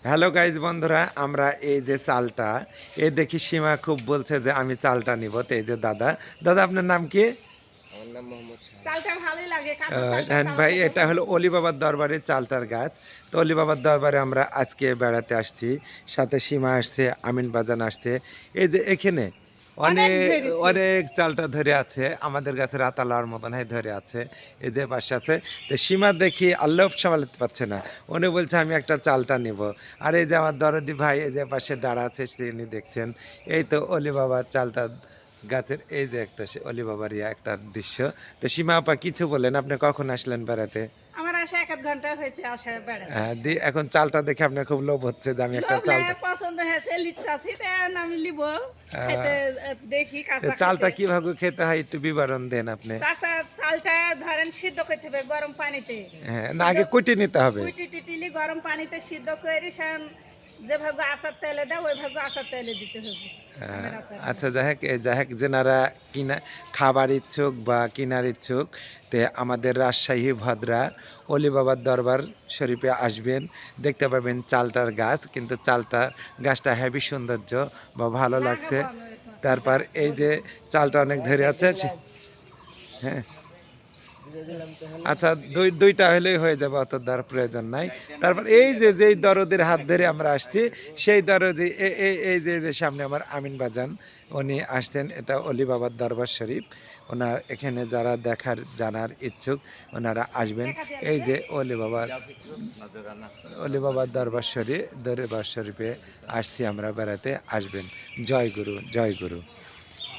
Hello guys বন্ধুরা, আমরা এই যে চালটা এই দেখি সীমা খুব বলছে যে আমি চালটা নিব। তো এই যে দাদা, দাদা আপনার নাম কি? আমার নাম মোহাম্মদ শাহান। চালটা ভালোই লাগে, কাঁচা চালটা শাহিন চাল ভাই, খেতে এটা ভালো হলো লাগে। অলি বাবার দরবারের চালটার গাছ। তো অলি বাবার দরবারে আমরা আজকে বেড়াতে আসছি, সাথে সীমা আসছে, আমিন বাজান আসছে। এই যে এখানে অনেক অনেক ধরেছি। অনেক চালটা ধরে আছে, আমাদের কাছে রাতালার মতন ধরে আছে। এই যে পাশে আছে। তো সীমা দেখি আল্লাহ সামালাতে পারছে না, উনি বলছে আমি একটা চালটা নিব। আর এই যে আমার দরদি ভাই এই যে পাশে দাঁড়া আছে, তিনি দেখছেন এই তো অলি বাবার চালটা গাছের এই যে একটা অলি বাবার একটা দৃশ্য। তো সীমা আপা কিছু বলেন, আপনি কখন আসলেন বেড়াতে? আমার আসা 1 ঘন্টা হয়েছে, আসা বেড়াতে আসা। এখন চালটা দেখে আপনার খুব লোভ হচ্ছে যে আমি একটা লোভ চালটা। লাগে, পছন্দ হয়েছে, লিচ্ছাছি তাই আমি লিব আহ, খাইতে। দেখি তো কাঁচা চালটা খাইতে। কিভাবে খেতে হয় একটু বিবরণ দেন আপনি। চাচা, চালটা ধরেন সিদ্ধ করতে হবে গরম পানিতে। হ্যাঁ, না সিদ্ধ আগে কুটি নিতে হবে। কুইটি টিটিলি গরম পানিতে সিদ্ধ করে যেভাবে আচার তেলে দেয় ওইভাবে আচার তেলে দিতে হবে। আমের আচার। আচ্ছা, যাই হোক যেনারা কিনা খাবার ইচ্ছুক বা কিনার ইচ্ছুক, তে আমাদের রাজশাহী ভদ্রা অলি বাবার দরবার শরীফে আসবেন, দেখতে পাবেন চালটার গাছ, কিন্তু চালটার গাছটা হেভি সৌন্দর্য বা ভালো লাগছে। লাগাবো আমি এখন। তারপর এই যে চালটা অনেক ধরে আছে হ্যাঁ। আচ্ছা, দুইটা হলেই হয়ে যাবে, অত দ্বার প্রয়োজন নাই। তারপর এই যে যেই দরদের হাত ধরে আমরা আসছি, সেই দরদি এই যে সামনে আমার আমিন বাজান উনি আসছেন, এটা অলি বাবার দরবার শরীফ। ওনার এখানে যারা দেখার জানার ইচ্ছুক ওনারা আসবেন। এই যে অলি বাবার দরবার শরীফে আসছি আমরা বেড়াতে, আসবেন। জয় গুরু, জয় গুরু।